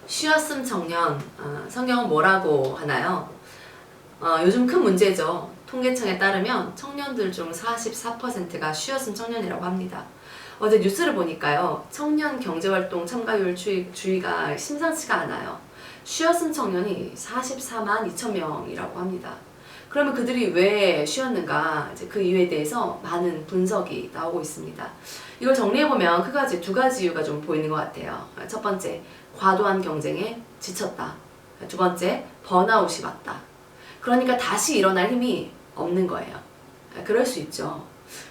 쉬었음 청년, 성경은 뭐라고 하나요? 요즘 큰 문제죠. 통계청에 따르면 청년들 중 44%가 쉬었음 청년이라고 합니다. 어제 뉴스를 보니까요. 청년 경제활동 참가율 주의가 심상치가 않아요. 쉬었음 청년이 44만 2천 명이라고 합니다. 그러면 그들이 왜 쉬었는가, 이제 그 이유에 대해서 많은 분석이 나오고 있습니다. 이걸 정리해보면 두 가지 이유가 좀 보이는 것 같아요. 첫 번째, 과도한 경쟁에 지쳤다. 두 번째, 번아웃이 왔다. 그러니까 다시 일어날 힘이 없는 거예요. 그럴 수 있죠.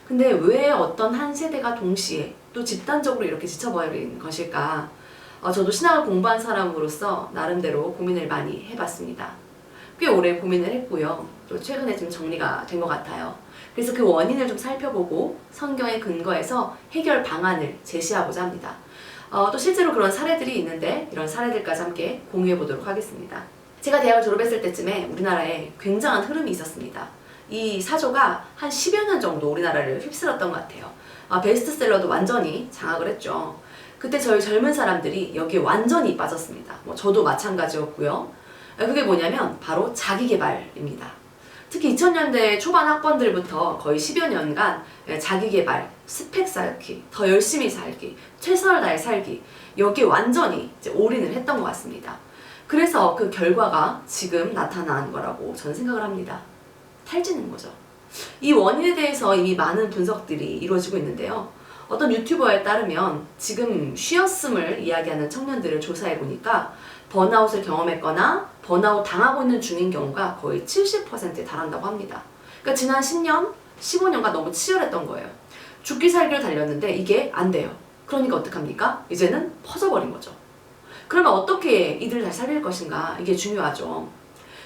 근데 왜 어떤 한 세대가 동시에 또 집단적으로 이렇게 지쳐버린 것일까? 저도 신학을 공부한 사람으로서 나름대로 고민을 많이 해봤습니다. 꽤 오래 고민을 했고요. 또 최근에 좀 정리가 된 것 같아요. 그래서 그 원인을 좀 살펴보고 성경에 근거해서 해결 방안을 제시하고자 합니다. 또 실제로 그런 사례들이 있는데 이런 사례들까지 함께 공유해 보도록 하겠습니다. 제가 대학을 졸업했을 때쯤에 우리나라에 굉장한 흐름이 있었습니다. 이 사조가 한 10여 년 정도 우리나라를 휩쓸었던 것 같아요. 베스트셀러도 완전히 장악을 했죠. 그때 저희 젊은 사람들이 여기에 완전히 빠졌습니다. 저도 마찬가지였고요. 그게 뭐냐면 바로 자기계발입니다. 특히 2000년대 초반 학번들부터 거의 10여 년간 자기계발, 스펙 쌓기, 더 열심히 살기, 최선을 다해 살기, 여기에 완전히 이제 올인을 했던 것 같습니다. 그래서 그 결과가 지금 나타난 거라고 저는 생각을 합니다. 탈지는 거죠. 이 원인에 대해서 이미 많은 분석들이 이루어지고 있는데요. 어떤 유튜버에 따르면 지금 쉬었음을 이야기하는 청년들을 조사해 보니까 번아웃을 경험했거나 번아웃 당하고 있는 중인 경우가 거의 70%에 달한다고 합니다. 그러니까 지난 10년, 15년간 너무 치열했던 거예요. 죽기 살기로 달렸는데 이게 안 돼요. 그러니까 어떡합니까? 이제는 퍼져버린 거죠. 그러면 어떻게 이들을 잘 살릴 것인가? 이게 중요하죠.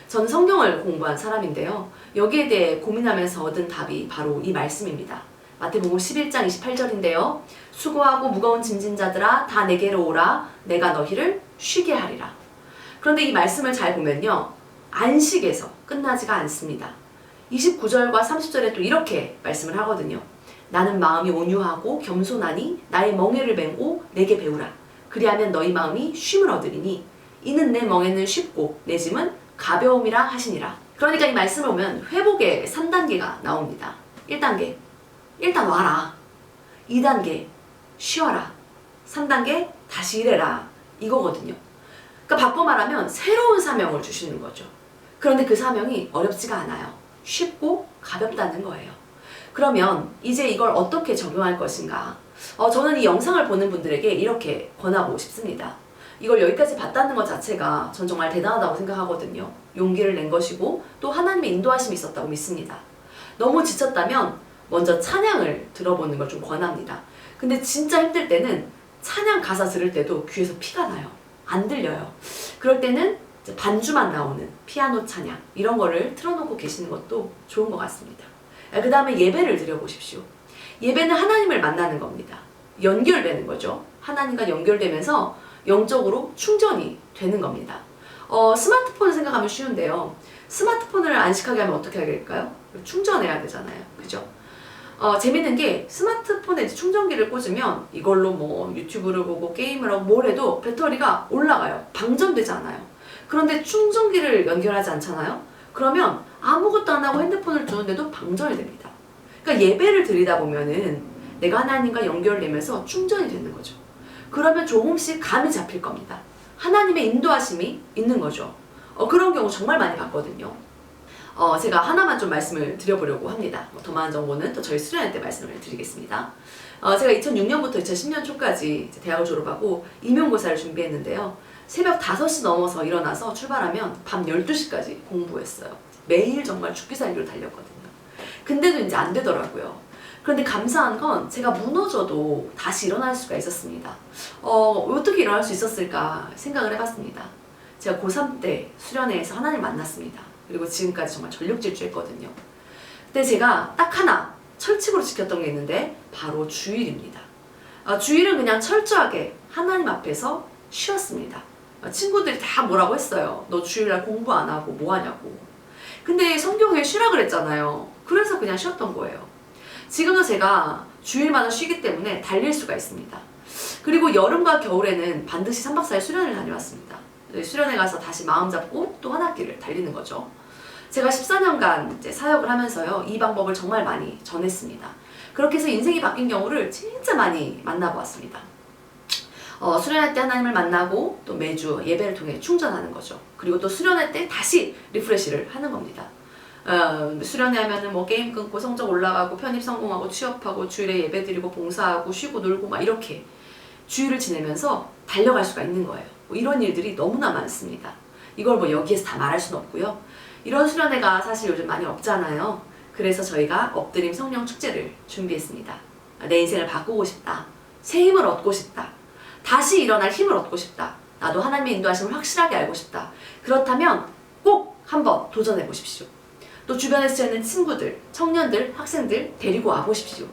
저는 성경을 공부한 사람인데요. 여기에 대해 고민하면서 얻은 답이 바로 이 말씀입니다. 마태복음 11장 28절인데요. 수고하고 무거운 짐진 자들아 다 내게로 오라 내가 너희를 쉬게 하리라. 그런데 이 말씀을 잘 보면요. 안식에서 끝나지가 않습니다. 29절과 30절에 또 이렇게 말씀을 하거든요. 나는 마음이 온유하고 겸손하니 나의 멍에를 메고 내게 배우라. 그리하면 너희 마음이 쉼을 얻으리니 이는 내 멍에는 쉽고 내 짐은 가벼움이라 하시니라. 그러니까 이 말씀을 보면 회복의 3단계가 나옵니다. 1단계 일단 와라. 2단계 쉬어라. 3단계 다시 일해라. 이거거든요. 그러니까 바꿔 말하면 새로운 사명을 주시는 거죠. 그런데 그 사명이 어렵지가 않아요. 쉽고 가볍다는 거예요. 그러면 이제 이걸 어떻게 적용할 것인가? 저는 이 영상을 보는 분들에게 이렇게 권하고 싶습니다. 이걸 여기까지 봤다는 것 자체가 전 정말 대단하다고 생각하거든요. 용기를 낸 것이고 또 하나님의 인도하심이 있었다고 믿습니다. 너무 지쳤다면 먼저 찬양을 들어보는 걸 좀 권합니다. 근데 진짜 힘들 때는 찬양 가사 들을 때도 귀에서 피가 나요. 안 들려요. 그럴 때는 반주만 나오는 피아노 찬양 이런 거를 틀어놓고 계시는 것도 좋은 것 같습니다. 그 다음에 예배를 드려보십시오. 예배는 하나님을 만나는 겁니다. 연결되는 거죠. 하나님과 연결되면서 영적으로 충전이 되는 겁니다. 스마트폰을 생각하면 쉬운데요. 스마트폰을 안식하게 하면 어떻게 하게 될까요? 충전해야 되잖아요. 그죠? 재밌는 게 스마트폰에 충전기를 꽂으면 이걸로 뭐 유튜브를 보고 게임을 하고 뭘 해도 배터리가 올라가요. 방전되지 않아요. 그런데 충전기를 연결하지 않잖아요. 그러면 아무것도 안 하고 핸드폰을 두는데도 방전이 됩니다. 그러니까 예배를 드리다 보면은 내가 하나님과 연결되면서 충전이 되는 거죠. 그러면 조금씩 감이 잡힐 겁니다. 하나님의 인도하심이 있는 거죠. 그런 경우 정말 많이 봤거든요. 제가 하나만 좀 말씀을 드려보려고 합니다. 더 많은 정보는 또 저희 수련회 때 말씀을 드리겠습니다. 제가 2006년부터 2010년 초까지 대학을 졸업하고 임용고사를 준비했는데요. 새벽 5시 넘어서 일어나서 출발하면 밤 12시까지 공부했어요. 매일 정말 죽기 살기로 달렸거든요. 근데도 이제 안 되더라고요. 그런데 감사한 건 제가 무너져도 다시 일어날 수가 있었습니다. 어떻게 일어날 수 있었을까 생각을 해봤습니다. 제가 고3 때 수련회에서 하나님 만났습니다. 그리고 지금까지 정말 전력 질주했거든요. 근데 제가 딱 하나 철칙으로 지켰던 게 있는데 바로 주일입니다. 주일은 그냥 철저하게 하나님 앞에서 쉬었습니다. 친구들이 다 뭐라고 했어요. 너 주일날 공부 안 하고 뭐 하냐고. 근데 성경에 쉬라 그랬잖아요. 그래서 그냥 쉬었던 거예요. 지금도 제가 주일마다 쉬기 때문에 달릴 수가 있습니다. 그리고 여름과 겨울에는 반드시 3박 4일 수련을 다녀왔습니다. 수련회 가서 다시 마음 잡고 또 한 학기를 달리는 거죠. 제가 14년간 이제 사역을 하면서요, 이 방법을 정말 많이 전했습니다. 그렇게 해서 인생이 바뀐 경우를 진짜 많이 만나보았습니다. 수련회 때 하나님을 만나고 또 매주 예배를 통해 충전하는 거죠. 그리고 또 수련회 때 다시 리프레시를 하는 겁니다. 수련회 하면은 뭐 게임 끊고 성적 올라가고 편입 성공하고 취업하고 주일에 예배 드리고 봉사하고 쉬고 놀고 막 이렇게 주일을 지내면서 달려갈 수가 있는 거예요. 뭐 이런 일들이 너무나 많습니다. 이걸 뭐 여기에서 다 말할 수는 없고요. 이런 수련회가 사실 요즘 많이 없잖아요. 그래서 저희가 엎드림 성령 축제를 준비했습니다. 내 인생을 바꾸고 싶다. 새 힘을 얻고 싶다. 다시 일어날 힘을 얻고 싶다. 나도 하나님의 인도하심을 확실하게 알고 싶다. 그렇다면 꼭 한번 도전해 보십시오. 또 주변에서 있는 친구들, 청년들, 학생들 데리고 와 보십시오.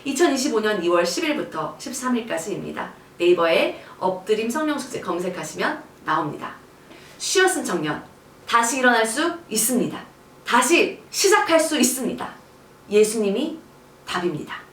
2025년 2월 10일부터 13일까지입니다. 네이버에 엎드림 성령축제 검색하시면 나옵니다. 쉬었은 청년, 다시 일어날 수 있습니다. 다시 시작할 수 있습니다. 예수님이 답입니다.